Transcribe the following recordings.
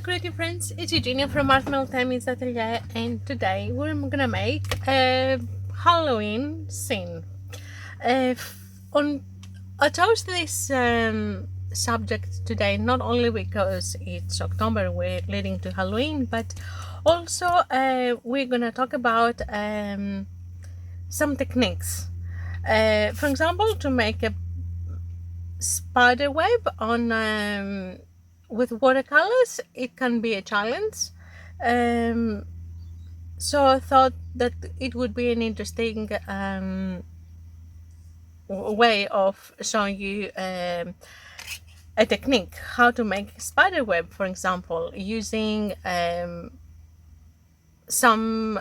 creative friends, it's Eugenia from Art Meltemi's Atelier, and today we're gonna make a Halloween scene. On I chose this subject today not only because it's October, we're leading to Halloween, but also we're gonna talk about some techniques. For example, to make a spider web on with watercolors, it can be a challenge. Um, so I thought that it would be an interesting way of showing you a technique how to make spider web, for example, using some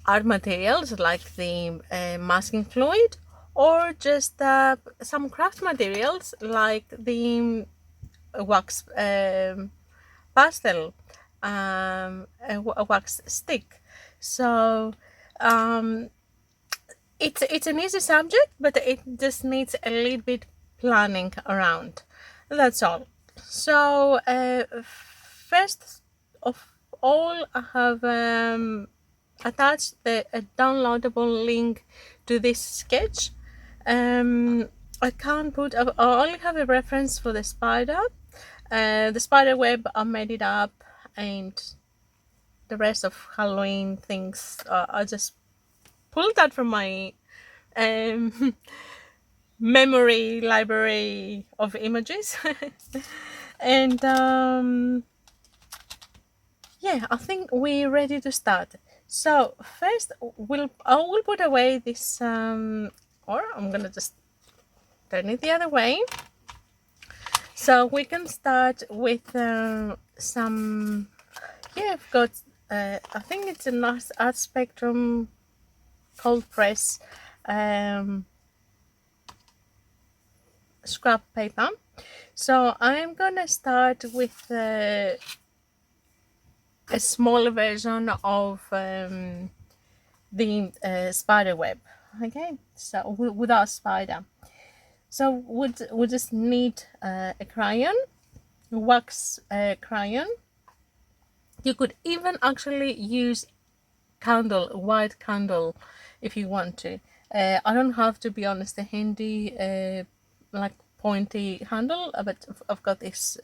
art materials like the masking fluid, or just some craft materials like the wax pastel, a wax stick. So it's an easy subject, but it just needs a little bit planning around. That's all. So first of all, I have attached a downloadable link to this sketch. I can't put. I only have a reference for the spider. The spider web, I made it up, and the rest of Halloween things, I just pulled that from my um, memory library of images. And yeah, I think we're ready to start. So first, I will put away this, or I'm gonna just turn it the other way. So we can start with some. Yeah, I've got. I think it's a nice art spectrum cold press scrap paper. So I'm gonna start with a smaller version of the spider web. Okay, so without spider. So we just need a crayon, wax crayon. You could even actually use white candle, if you want to. I don't have, to be honest, a handy like pointy handle, but I've got this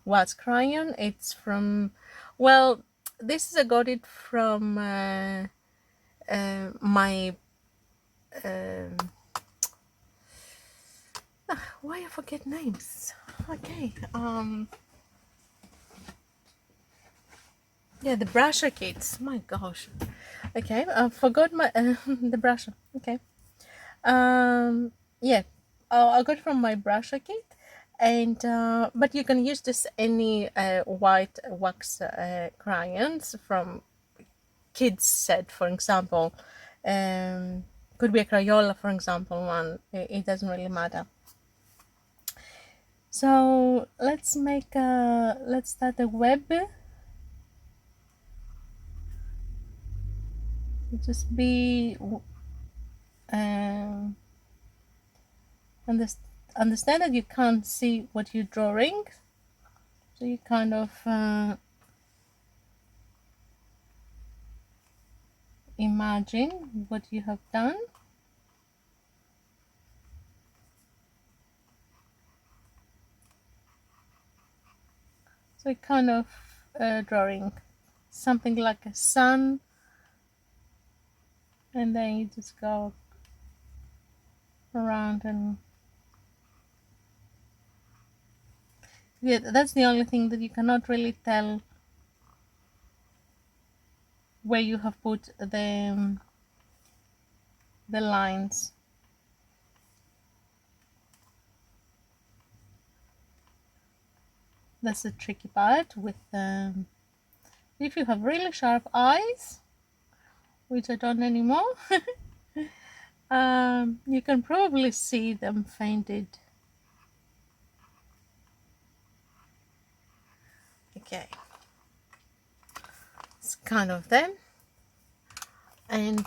wax crayon. It's from, well, this is, I got it from my why I forget names. Okay, yeah, the brusher kits. My gosh. Okay, I forgot my the brusher. Okay. Yeah, I got it from my brusher kit, and but you can use just any white wax crayons from kids set, for example. Could be a Crayola, for example. It doesn't really matter. So let's start a web. Just be understand that you can't see what you're drawing, so you kind of imagine what you have done. So kind of drawing something like a sun, and then you just go around, and yeah, that's the only thing that you cannot really tell where you have put the lines. That's the tricky part with if you have really sharp eyes, which I don't anymore. You can probably see them fainted. Okay, it's kind of them. And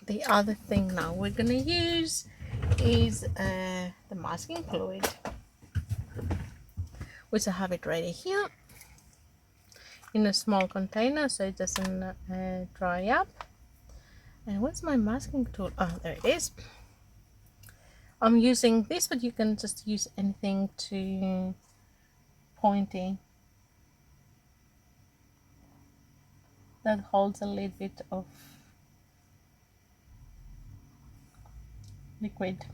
the other thing now we're gonna use is the masking fluid. which I have it ready here in a small container so it doesn't dry up. And what's my masking tool? Oh, there it is. I'm using this, but you can just use anything to pointy that holds a little bit of liquid.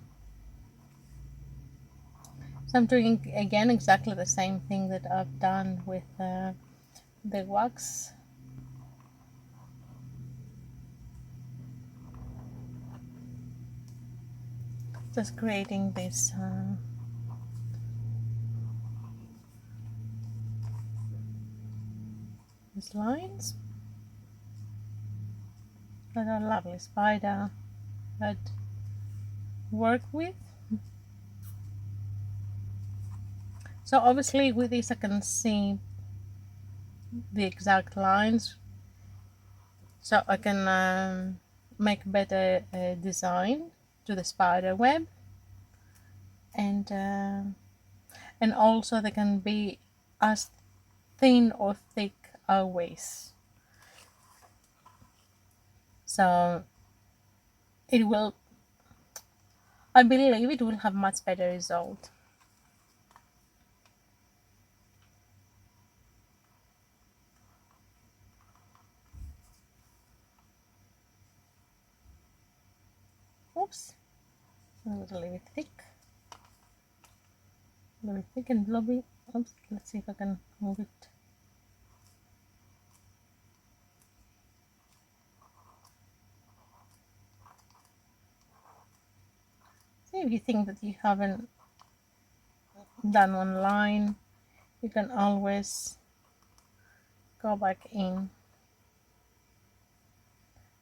So I'm doing again exactly the same thing that I've done with the wax. Just creating these lines that a lovely spider had worked with. So obviously with this I can see the exact lines, so I can make better design to the spider web, and also they can be as thin or thick always, so it will, I believe it will have much better result. Oops, a little bit thick, a little bit thick and blobby. Oops, let's see if I can move it. See, if you think that you haven't done one line, you can always go back in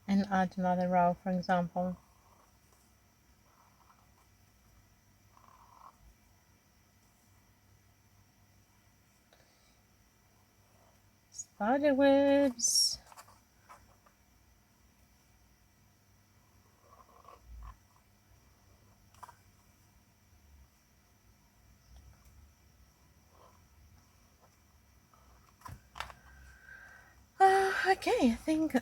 and add another row, for example. Spider webs. Okay, I think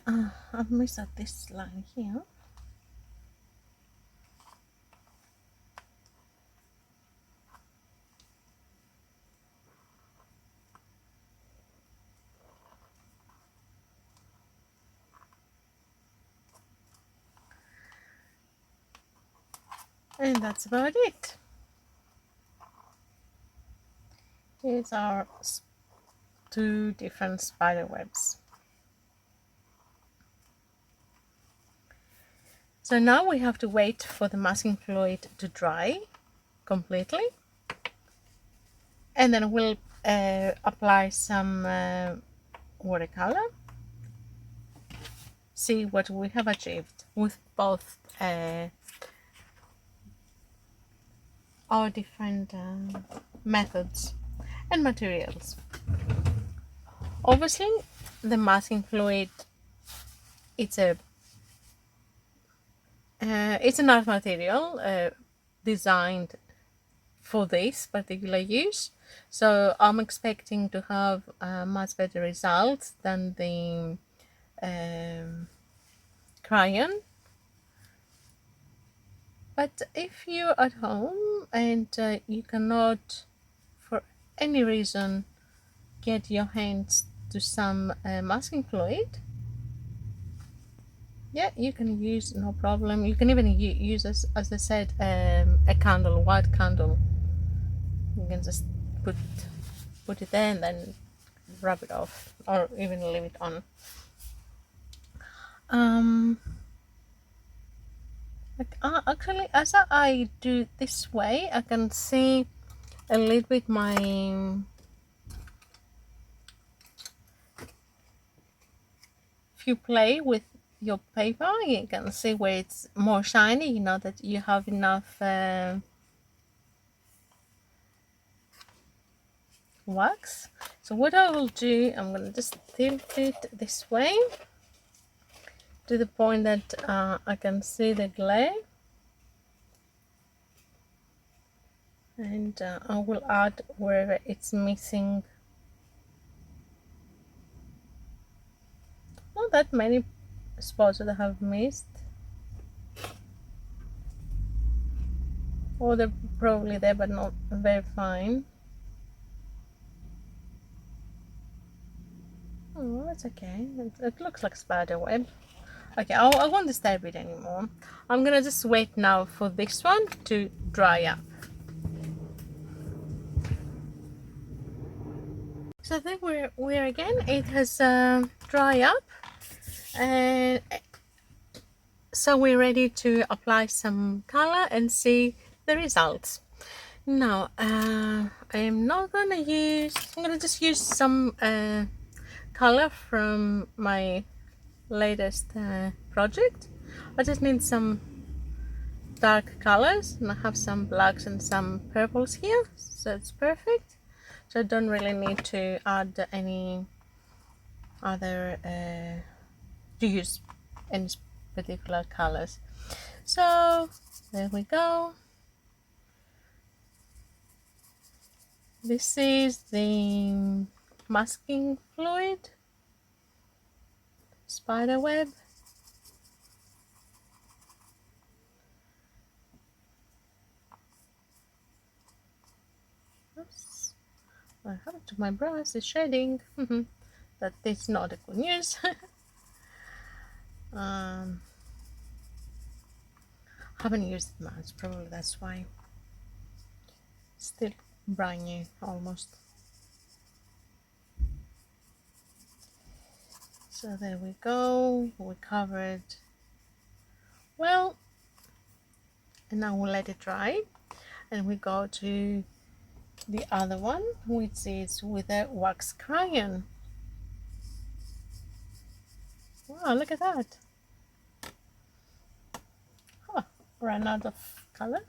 I've missed out this line here. And that's about it. Here's our two different spider webs. So now we have to wait for the masking fluid to dry completely, and then we'll apply some watercolor, see what we have achieved with both our different methods and materials. Obviously the masking fluid, it's an art material designed for this particular use, so I'm expecting to have much better results than the crayon. But if you're at home and you cannot for any reason get your hands to some masking fluid, yeah, you can use, no problem. You can even use, as I said, a candle, white candle. You can just put it there and then rub it off, or even leave it on. Actually, as I do this way, I can see a little bit my, if you play with your paper, you can see where it's more shiny, you know that you have enough wax. So what I will do, I'm going to just tilt it this way to the point that I can see the glare. and I will add wherever it's missing. Not that many spots that I have missed, or they're probably there but not very fine. Oh, that's okay. It looks like spider web. Okay, I won't disturb it anymore. I'm gonna just wait now for this one to dry up. So then we're again. It has dry up, and so we're ready to apply some color and see the results. Now I'm not gonna use. I'm gonna just use some color from my latest project. I just need some dark colors, and I have some blacks and some purples here, so it's perfect. So I don't really need to add any other to use any particular colors. So there we go. This is the masking fluid, spider web. Oops. What happened to my brush? It's shading. That is not a good news. Haven't used it much, probably that's why. Still brand new almost. So there we go, we covered well, and now we'll let it dry, and we go to the other one, which is with a wax crayon. Wow, look at that. Oh, ran out of color.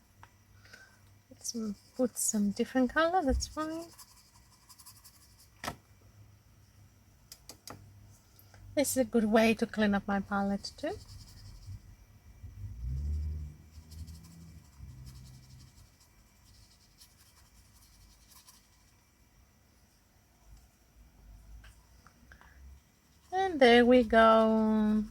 Let's put some different color, that's fine. This is a good way to clean up my palette too. And there we go.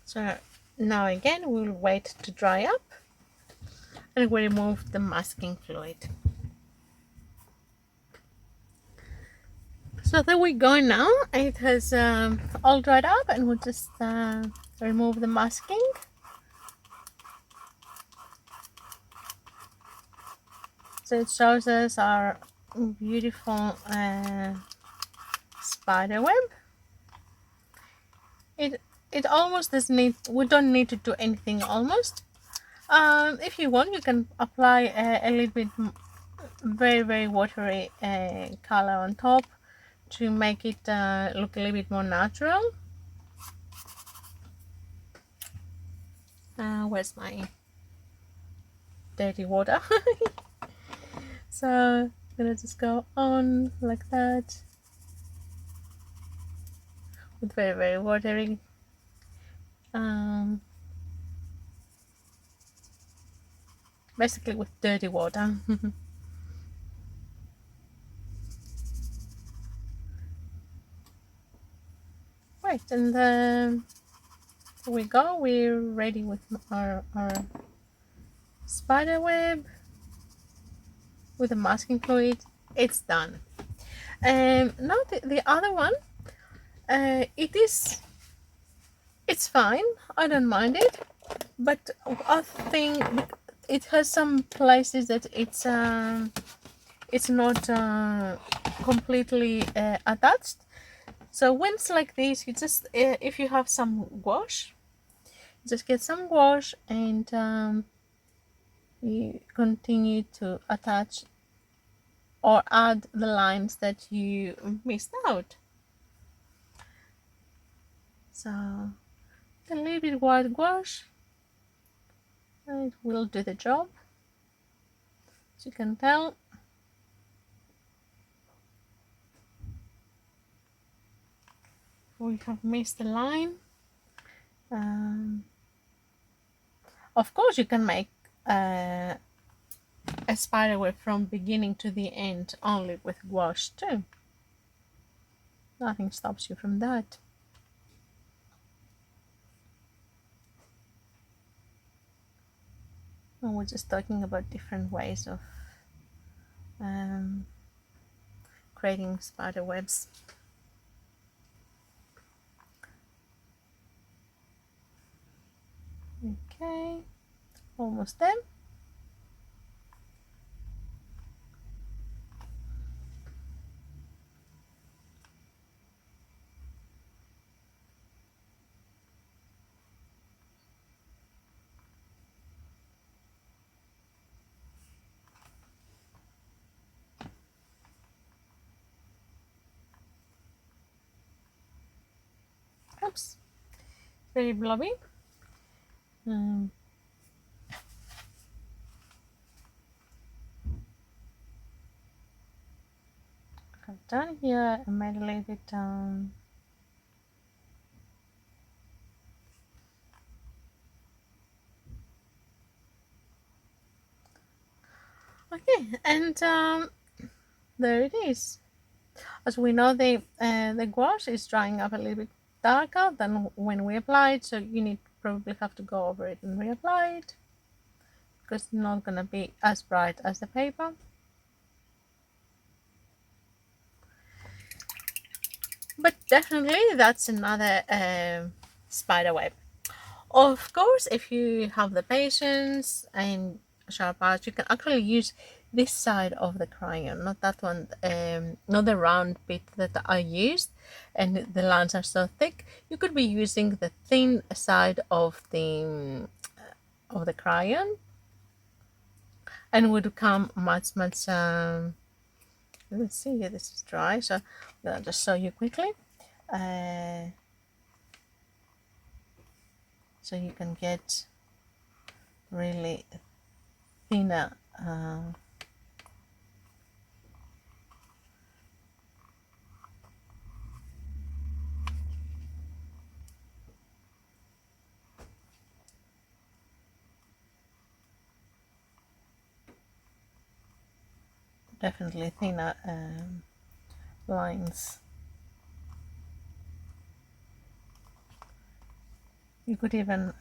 So now again we'll wait to dry up, and we remove the masking fluid. So there we go now. It has all dried up, and we'll just remove the masking. So it shows us our beautiful spider web. It almost doesn't need, we don't need to do anything almost. If you want, you can apply a little bit very watery color on top to make it look a little bit more natural. Where's my dirty water? So I'm gonna just go on like that with very watery basically with dirty water. Right, and then here we go, we're ready with our spider web with the masking fluid. It's done. Now the other one, it's fine, I don't mind it, but I think it has some places that it's not completely attached. So when it's like this, you just if you have some gouache, just get some gouache and you continue to attach or add the lines that you missed out. So a little bit white gouache, it will do the job, as you can tell. we have missed the line. Of course, you can make a spider web from beginning to the end only with gouache too. Nothing stops you from that. And we're just talking about different ways of creating spider webs. Okay, almost there. Oops, very blobby. I've done here and made a little bit okay, and there it is. As we know, the gouache is drying up a little bit darker than when we apply it, so you probably have to go over it and reapply it because it's not gonna be as bright as the paper. But definitely that's another spider web. Of course, if you have the patience and sharp edge, you can actually use this side of the crayon, not that one, not the round bit that I used, and the lines are so thick. You could be using the thin side of the crayon, and would come much. Let's see, this is dry, so I'll just show you quickly. So you can get really thinner definitely thinner lines. You could even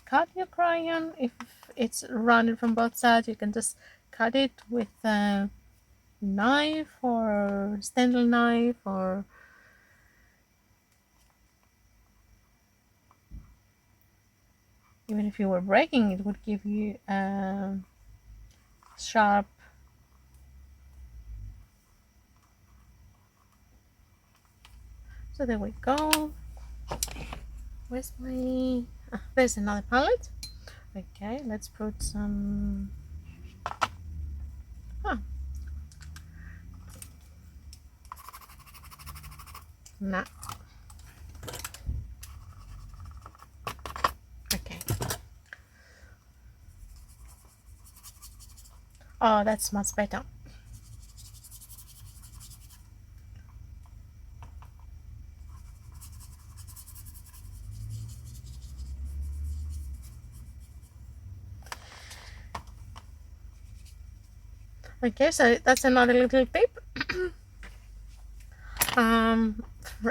cut your crayon if it's rounded from both sides. You can just cut it with a knife or stencil knife, or even if you were breaking it would give you a sharp so there we go. Where's my there's another palette. Okay, let's put some nah. Okay. Oh, that's much better. Okay, so that's another little tip.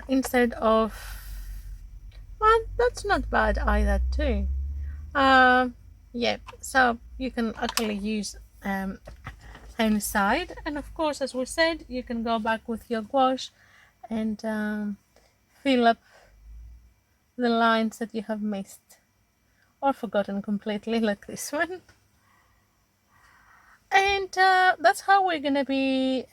Instead of, well, that's not bad either too. Yeah, so you can actually use any side, and of course, as we said, you can go back with your gouache and fill up the lines that you have missed or forgotten completely, like this one. And that's how we're gonna be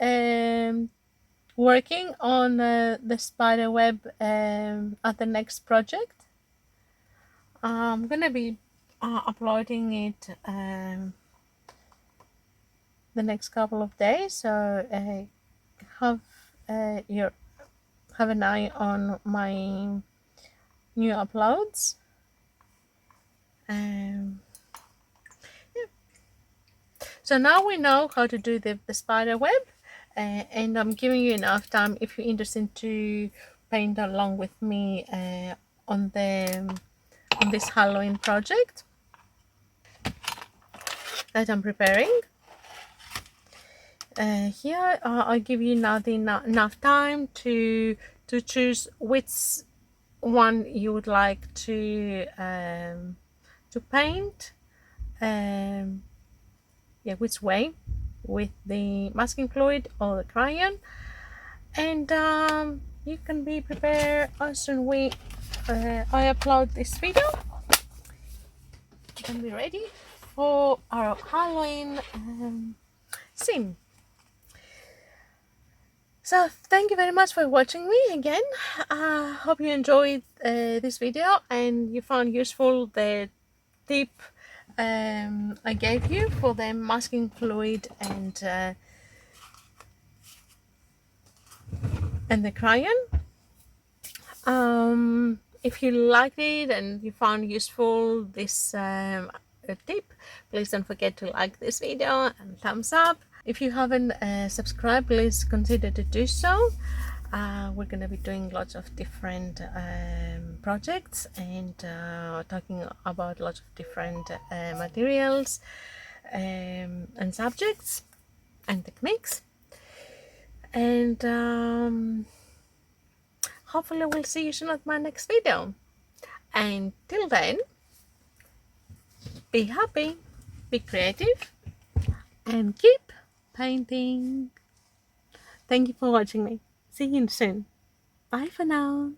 working on the spider web at the next project. I'm gonna be uploading it the next couple of days, so have have an eye on my new uploads. Yeah. So now we know how to do the spider web, and I'm giving you enough time if you're interested to paint along with me on this Halloween project that I'm preparing. Here I'll give you enough time to choose which one you would like to paint. Yeah, which way, with the masking fluid or the crayon, and you can be prepared as soon I upload this video. You can be ready for our Halloween scene. So thank you very much for watching me again. Hope you enjoyed this video and you found useful the tip I gave you for the masking fluid and the crayon. If you liked it and you found useful this tip, please don't forget to like this video and thumbs up. If you haven't subscribed, please consider to do so. We're going to be doing lots of different projects and talking about lots of different materials and subjects and techniques, and hopefully we'll see you soon at my next video. And till then, be happy, be creative, and keep painting. Thank you for watching me. See you soon. Bye for now.